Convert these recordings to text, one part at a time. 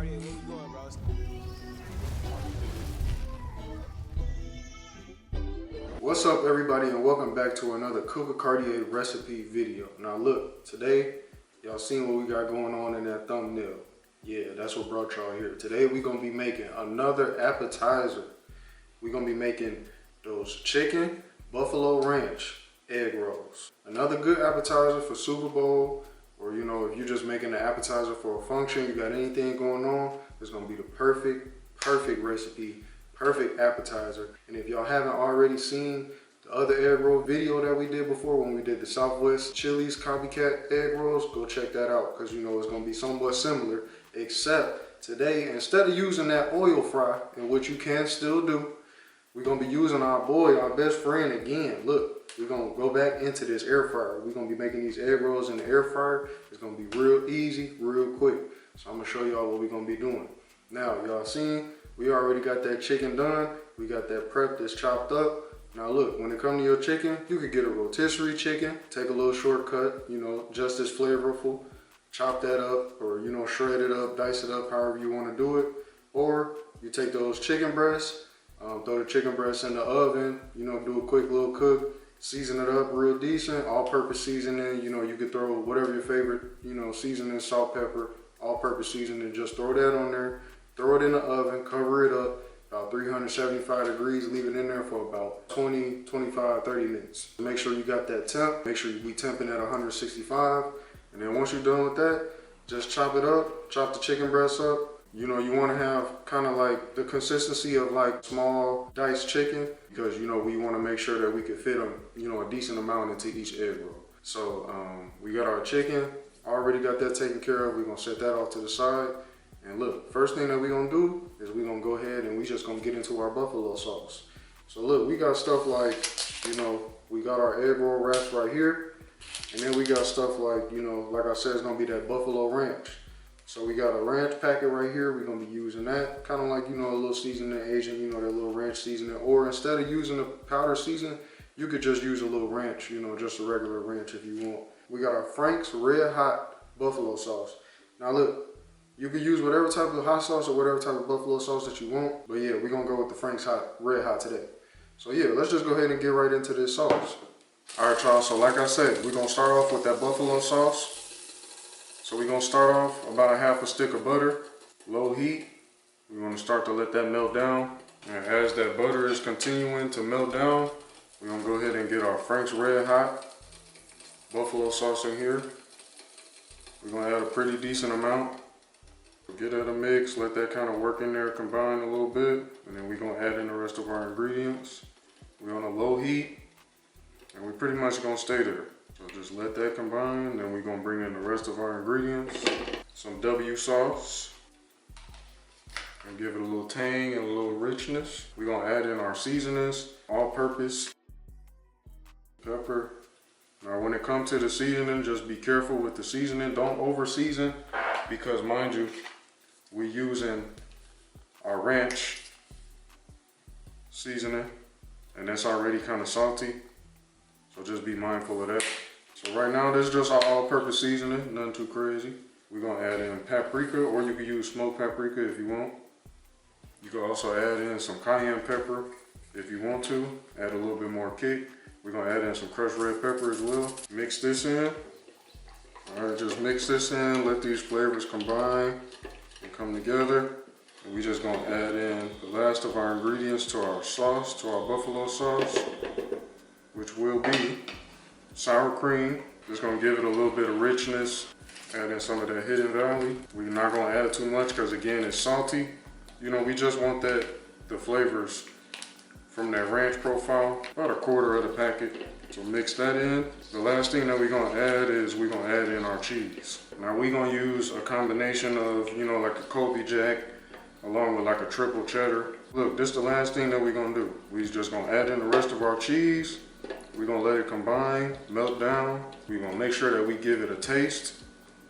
Cartea, where we going, bro? What's up, everybody, and welcome back to another Cook with Cartea recipe video. Now look, today y'all seen what we got going on in that thumbnail. Yeah, that's what brought y'all here. Today we're gonna be making another appetizer. We're gonna be making those chicken buffalo ranch egg rolls. Another good appetizer for Super Bowl, or you know, if you're just making an appetizer for a function, you got anything going on, it's gonna be the perfect recipe, perfect appetizer. And if y'all haven't already seen the other egg roll video that we did before, when we did the Southwest Chili's copycat egg rolls, go check that out, because you know it's gonna be somewhat similar, except today, instead of using that oil fry, and what you can still do, we're gonna be using our boy, our best friend again. Look, we're gonna go back into this air fryer. We're gonna be making these egg rolls in the air fryer. It's gonna be real easy, real quick. So I'm gonna show y'all what we're gonna be doing. Now, y'all seen, we already got that chicken done. We got that prep that's chopped up. Now look, when it comes to your chicken, you could get a rotisserie chicken, take a little shortcut, you know, just as flavorful. Chop that up, or you know, shred it up, dice it up, however you wanna do it. Or you take those chicken breasts, throw the chicken breasts in the oven, you know, do a quick little cook, season it up real decent, all-purpose seasoning. You know, you could throw whatever your favorite, you know, seasoning, salt, pepper, all-purpose seasoning, just throw that on there, throw it in the oven, cover it up, about 375 degrees, leave it in there for about 20, 25, 30 minutes. Make sure you got that temp, make sure you be temping at 165, and then once you're done with that, just chop it up, chop the chicken breasts up. You know, you want to have kind of like the consistency of like small diced chicken, because you know we want to make sure that we can fit them, you know, a decent amount into each egg roll. So we got our chicken, already got that taken care of. We're gonna set that off to the side. And look, first thing that we're gonna do is we're gonna go ahead and we just gonna get into our buffalo sauce. So look, we got stuff like, you know, we got our egg roll wraps right here, and then we got stuff like, you know, like I said, it's gonna be that buffalo ranch. So we got a ranch packet right here. We're gonna be using that, kind of like, you know, a little seasoning agent, you know, that little ranch seasoning. Or instead of using the powder season, you could just use a little ranch, you know, just a regular ranch if you want. We got our Frank's Red Hot Buffalo Sauce. Now look, you can use whatever type of hot sauce or whatever type of buffalo sauce that you want. But yeah, we're gonna go with the Frank's Red Hot today. So yeah, let's just go ahead and get right into this sauce. All right, y'all, so like I said, we're gonna start off with that buffalo sauce. So we're gonna start off about a half a stick of butter, low heat. We wanna start to let that melt down. And as that butter is continuing to melt down, we're gonna go ahead and get our Frank's Red Hot buffalo sauce in here. We're gonna add a pretty decent amount. Get that a mix, let that kind of work in there, combine a little bit. And then we're gonna add in the rest of our ingredients. We're on a low heat, and we're pretty much gonna stay there. So just let that combine, then we're gonna bring in the rest of our ingredients. Some W sauce, and give it a little tang and a little richness. We're gonna add in our seasonings, all-purpose pepper. Now when it comes to the seasoning, just be careful with the seasoning. Don't over season, because mind you, we're using our ranch seasoning, and that's already kind of salty. So just be mindful of that. So right now, this is just our all-purpose seasoning, nothing too crazy. We're gonna add in paprika, or you can use smoked paprika if you want. You can also add in some cayenne pepper if you want to, add a little bit more kick. We're gonna add in some crushed red pepper as well. Mix this in. All right, just mix this in, let these flavors combine and come together. And we just gonna add in the last of our ingredients to our sauce, to our buffalo sauce, which will be sour cream. Just gonna give it a little bit of richness. Add in some of that Hidden Valley. We're not gonna add too much because again, it's salty. You know, we just want the flavors from that ranch profile, about a quarter of the packet. So mix that in. The last thing that we're gonna add is we're gonna add in our cheese. Now we're gonna use a combination of, you know, like a Colby Jack, along with like a triple cheddar. Look, this is the last thing that we're gonna do. We're just gonna add in the rest of our cheese. We're gonna let it combine, melt down. We're gonna make sure that we give it a taste.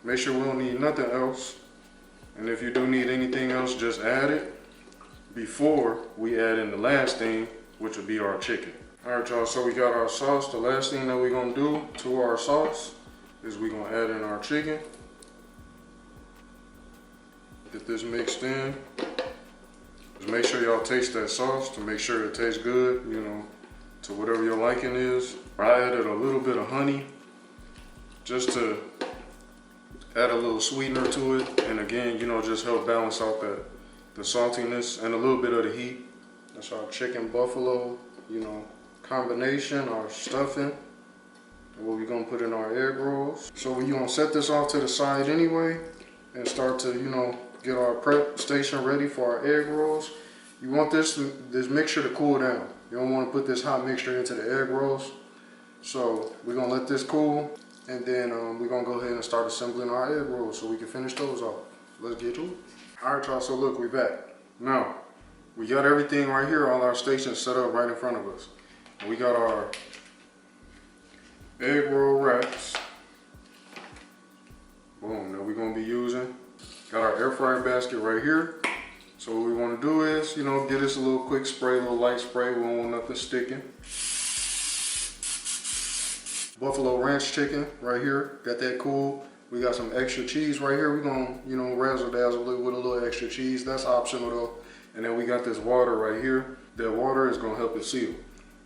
Make sure we don't need nothing else. And if you do need anything else, just add it before we add in the last thing, which will be our chicken. All right, y'all, so we got our sauce. The last thing that we're gonna do to our sauce is we're gonna add in our chicken. Get this mixed in. Just make sure y'all taste that sauce to make sure it tastes good, you know, to whatever your liking is. I added a little bit of honey just to add a little sweetener to it. And again, you know, just help balance out the saltiness and a little bit of the heat. That's our chicken buffalo, you know, combination, our stuffing, and what we're gonna put in our egg rolls. So we're gonna set this off to the side anyway and start to, you know, get our prep station ready for our egg rolls. You want this mixture to cool down. You don't want to put this hot mixture into the egg rolls. So we're gonna let this cool, and then we're gonna go ahead and start assembling our egg rolls so we can finish those off. Let's get to it. All right, y'all, so look, we're back. Now, we got everything right here, all our stations set up right in front of us. And we got our egg roll wraps. Boom, that we're gonna be using. Got our air fryer basket right here. So what we want to do is, you know, give this a little quick spray, a little light spray. We don't want nothing sticking. Buffalo ranch chicken right here. Got that cool. We got some extra cheese right here. We're gonna, you know, razzle dazzle it with a little extra cheese. That's optional though. And then we got this water right here. That water is gonna help it seal.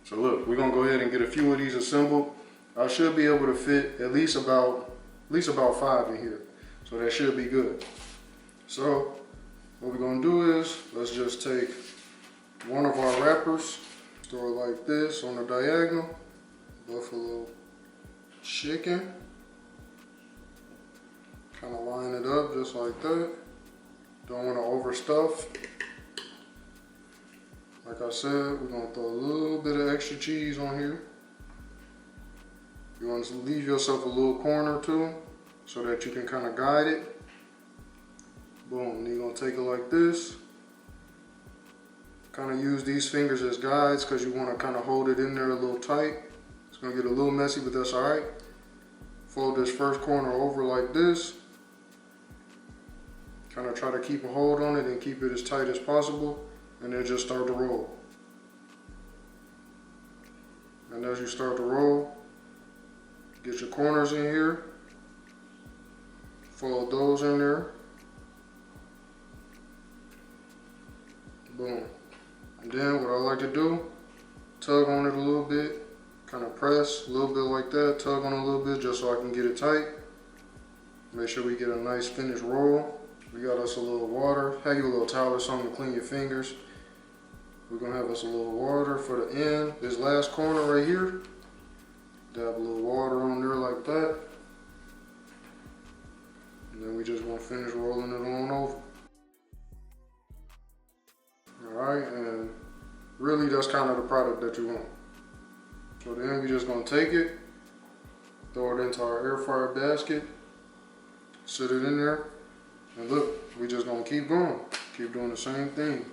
So look, we're gonna go ahead and get a few of these assembled. I should be able to fit at least about 5 in here. So that should be good. So what we're gonna do is, let's just take one of our wrappers, throw it like this on the diagonal, buffalo chicken, kind of line it up just like that. Don't want to overstuff. Like I said, we're gonna throw a little bit of extra cheese on here. You want to leave yourself a little corner too, so that you can kind of guide it. Boom, and you're gonna take it like this. Kind of use these fingers as guides because you want to kind of hold it in there a little tight. It's gonna get a little messy, but that's all right. Fold this first corner over like this. Kind of try to keep a hold on it and keep it as tight as possible, and then just start to roll. And as you start to roll, get your corners in here. Fold those in there. Boom. And then what I like to do, tug on it a little bit, kind of press a little bit like that, tug on it a little bit just so I can get it tight. Make sure we get a nice finished roll. We got us a little water. Have you a little towel or something to clean your fingers. We're gonna have us a little water for the end. This last corner right here, dab a little water on there like that. And then we just gonna finish rolling it on over. Alright, and really that's kind of the product that you want. So then we just gonna take it, throw it into our air fryer basket, sit it in there, and look, we just gonna keep going. Keep doing the same thing.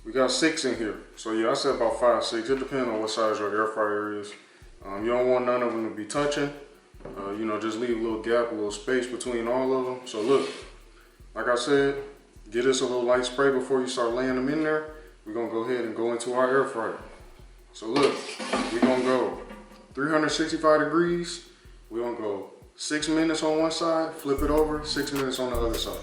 We got 6 in here. So yeah, I said about 5, 6. It depends on what size your air fryer is. You don't want none of them to be touching. You know, just leave a little gap, a little space between all of them. So look, like I said, get us a little light spray before you start laying them in there. We're gonna go ahead and go into our air fryer. So look, we're gonna go 365 degrees. We're gonna go 6 minutes on one side, flip it over, 6 minutes on the other side.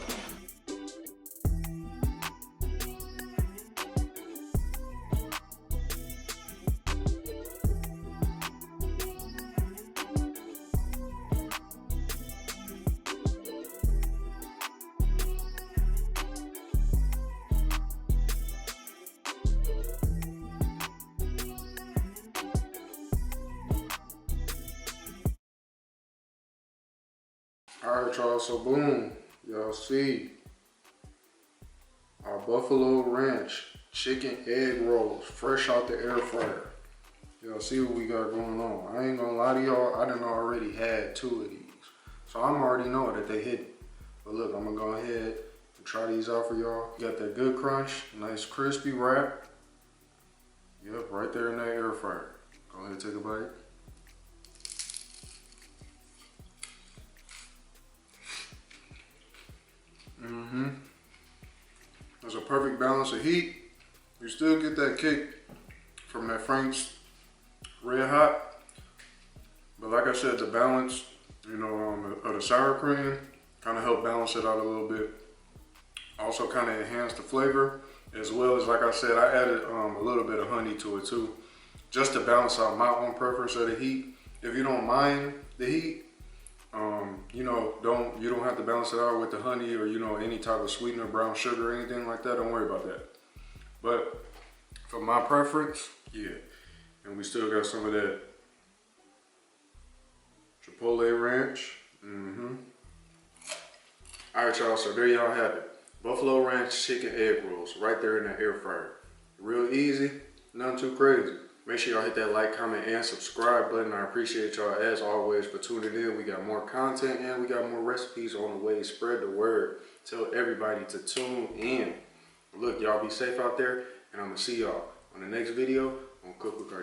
All right, y'all, so boom, y'all see our Buffalo Ranch chicken egg rolls, fresh out the air fryer. Y'all see what we got going on. I ain't gonna lie to y'all, I done already had 2 of these. So I'm already know that they hit it. But look, I'm gonna go ahead and try these out for y'all. Got that good crunch, nice crispy wrap. Yep, right there in that air fryer. Go ahead and take a bite. There's a perfect balance of heat. You still get that kick from that Frank's Red Hot. But like I said, the balance, you know, of the sour cream kind of helped balance it out a little bit. Also kind of enhanced the flavor, as well as, like I said, I added a little bit of honey to it too, just to balance out my own preference of the heat. If you don't mind the heat, you know, you don't have to balance it out with the honey or, you know, any type of sweetener, brown sugar or anything like that. Don't worry about that. But for my preference, yeah. And we still got some of that Chipotle ranch. All right, y'all, so there y'all have it. Buffalo ranch chicken egg rolls right there in the air fryer. Real easy, nothing too crazy. Make sure y'all hit that like, comment, and subscribe button. I appreciate y'all as always for tuning in. We got more content and we got more recipes on the way. Spread the word. Tell everybody to tune in. Look, y'all be safe out there, and I'm gonna see y'all on the next video on Cook with Cartea.